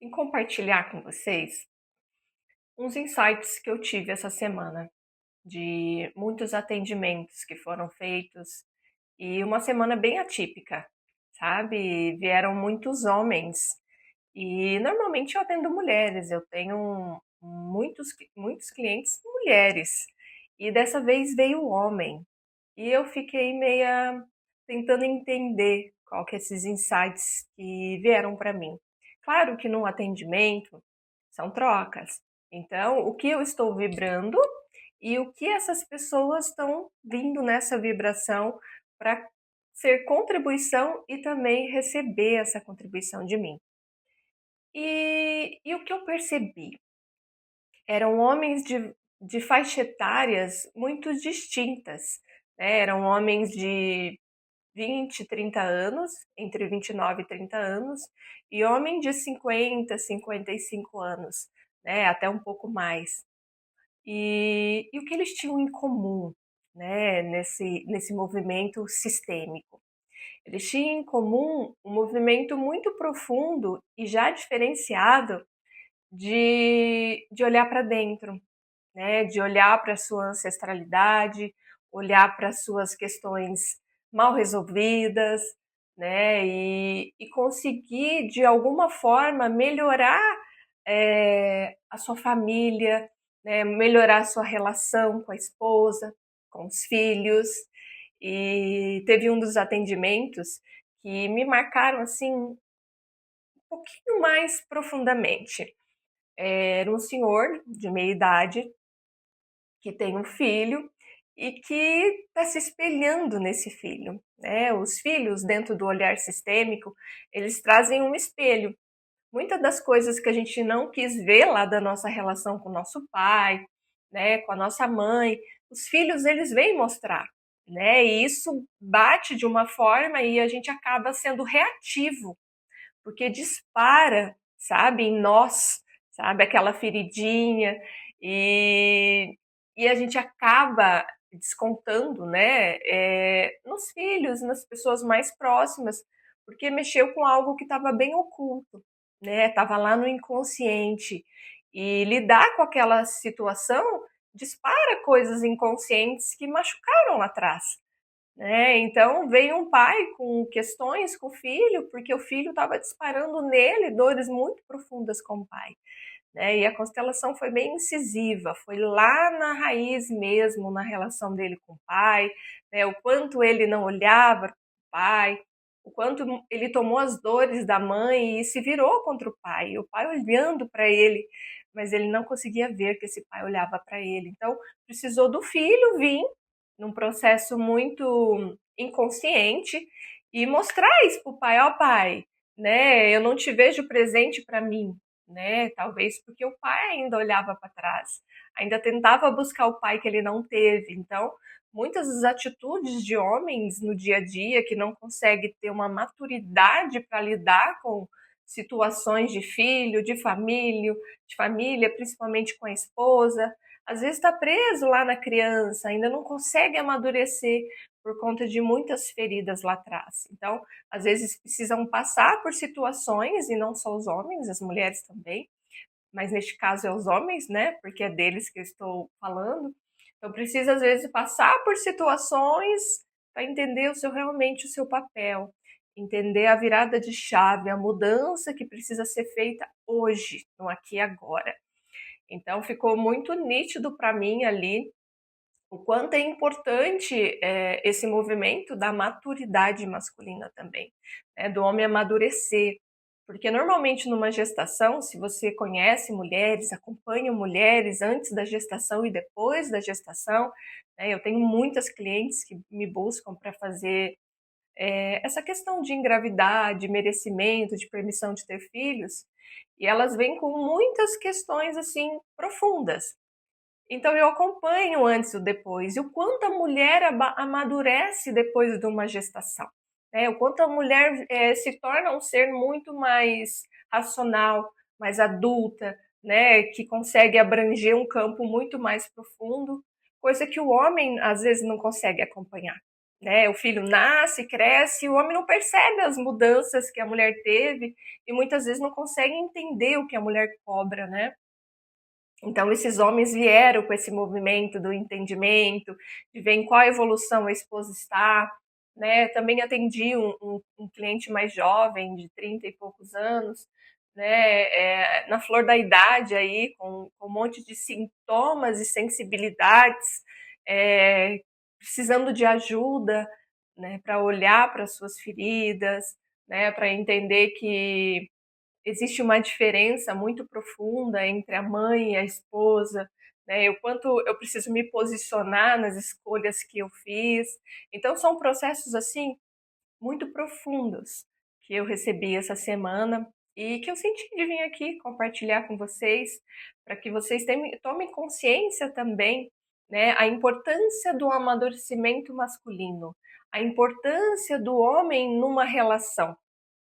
em compartilhar com vocês uns insights que eu tive essa semana, de muitos atendimentos que foram feitos e uma semana bem atípica, sabe? Vieram muitos homens e normalmente eu atendo mulheres, eu tenho muitos clientes mulheres e dessa vez veio o homem e eu fiquei meia tentando entender qual que é esses insights que vieram para mim. Claro que no atendimento são trocas. Então, o que eu estou vibrando e o que essas pessoas estão vindo nessa vibração para ser contribuição e também receber essa contribuição de mim. E o que eu percebi? Eram homens de faixa etárias muito distintas, né? Eram homens de 20, 30 anos, entre 29 e 30 anos, e homem de 50, 55 anos, né? Até um pouco mais. E o que eles tinham em comum, né? Nesse movimento sistêmico? Eles tinham em comum um movimento muito profundo e já diferenciado de olhar para dentro, né? De olhar para a sua ancestralidade, olhar para as suas questões mal resolvidas, né? E conseguir, de alguma forma, melhorar a sua família, né? Melhorar a sua relação com a esposa, com os filhos. E teve um dos atendimentos que me marcaram assim um pouquinho mais profundamente. Era um senhor de meia idade que tem um filho e que está se espelhando nesse filho, né? Os filhos, dentro do olhar sistêmico, eles trazem um espelho. Muitas das coisas que a gente não quis ver lá da nossa relação com o nosso pai, né, com a nossa mãe, os filhos eles vêm mostrar, né? E isso bate de uma forma e a gente acaba sendo reativo, porque dispara, sabe, em nós, sabe, aquela feridinha e, e a gente acaba descontando, né, nos filhos, nas pessoas mais próximas, porque mexeu com algo que estava bem oculto, né, estava lá no inconsciente e lidar com aquela situação dispara coisas inconscientes que machucaram lá atrás, né? Então veio um pai com questões com o filho, porque o filho estava disparando nele dores muito profundas com o pai, né? E a constelação foi bem incisiva, foi lá na raiz mesmo, na relação dele com o pai, né? O quanto ele não olhava para o pai, o quanto ele tomou as dores da mãe e se virou contra o pai olhando para ele, mas ele não conseguia ver que esse pai olhava para ele. Então precisou do filho vir num processo muito inconsciente e mostrar isso pro pai, ó pai, né? Eu não te vejo presente para mim, né? Talvez porque o pai ainda olhava para trás, ainda tentava buscar o pai que ele não teve. Então, muitas das atitudes de homens no dia a dia que não conseguem ter uma maturidade para lidar com situações de filho, de família, principalmente com a esposa, às vezes está preso lá na criança, ainda não consegue amadurecer por conta de muitas feridas lá atrás. Então, às vezes precisam passar por situações, e não só os homens, as mulheres também, mas neste caso é os homens, né? Porque é deles que eu estou falando. Então, precisa às vezes passar por situações para entender realmente o seu papel, entender a virada de chave, a mudança que precisa ser feita hoje, no aqui e agora. Então ficou muito nítido para mim ali o quanto é importante esse movimento da maturidade masculina também, né, do homem amadurecer. Porque normalmente numa gestação, se você conhece mulheres, acompanha mulheres antes da gestação e depois da gestação, né, eu tenho muitas clientes que me buscam para fazer essa questão de engravidar, de merecimento, de permissão de ter filhos, e elas vêm com muitas questões assim profundas. Então eu acompanho antes e depois, e o quanto a mulher amadurece depois de uma gestação, né? O quanto a mulher se torna um ser muito mais racional, mais adulta, né? Que consegue abranger um campo muito mais profundo, coisa que o homem às vezes não consegue acompanhar. né? O filho nasce, cresce, e o homem não percebe as mudanças que a mulher teve e muitas vezes não consegue entender o que a mulher cobra, né? Então, esses homens vieram com esse movimento do entendimento, de ver em qual evolução a esposa está, né? Também atendi um cliente mais jovem, de 30 e poucos anos, né? Na flor da idade aí, com um monte de sintomas e sensibilidades, precisando de ajuda, né? Para olhar para suas feridas, né? Para entender que existe uma diferença muito profunda entre a mãe e a esposa, né? O quanto eu preciso me posicionar nas escolhas que eu fiz. Então, são processos assim muito profundos que eu recebi essa semana e que eu senti de vir aqui compartilhar com vocês, para que vocês tomem consciência também, né, a importância do amadurecimento masculino, a importância do homem numa relação,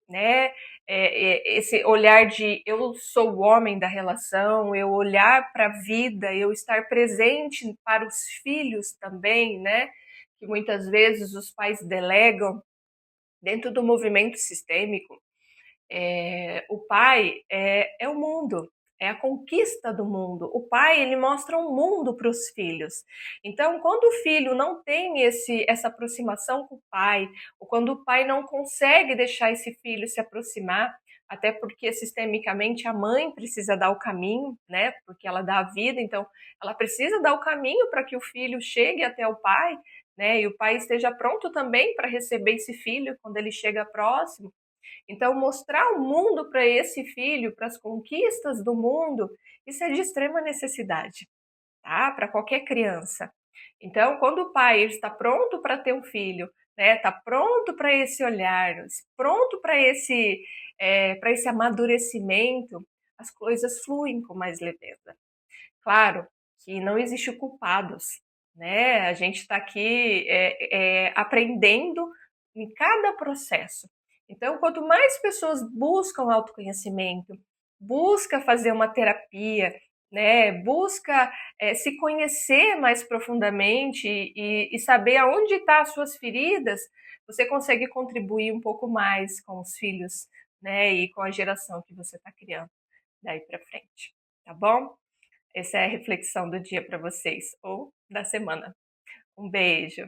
né? Esse olhar de eu sou o homem da relação, eu olhar para a vida, eu estar presente para os filhos também, né? Que muitas vezes os pais delegam dentro do movimento sistêmico. O pai é o mundo, é a conquista do mundo. O pai, ele mostra um mundo para os filhos. Então, quando o filho não tem essa aproximação com o pai, ou quando o pai não consegue deixar esse filho se aproximar, até porque sistemicamente a mãe precisa dar o caminho, né? Porque ela dá a vida, então ela precisa dar o caminho para que o filho chegue até o pai, né? E o pai esteja pronto também para receber esse filho quando ele chega próximo. Então, mostrar o mundo para esse filho, para as conquistas do mundo, isso é de extrema necessidade, tá? Para qualquer criança. Então, quando o pai está pronto para ter um filho, né? Está pronto para esse olhar, pronto para esse amadurecimento, as coisas fluem com mais leveza. Claro que não existe culpados, né? A gente está aqui aprendendo em cada processo. Então, quanto mais pessoas buscam autoconhecimento, busca fazer uma terapia, né? Busca se conhecer mais profundamente e saber aonde estão as suas feridas, você consegue contribuir um pouco mais com os filhos, né? E com a geração que você está criando daí para frente, tá bom? Essa é a reflexão do dia para vocês, ou da semana. Um beijo.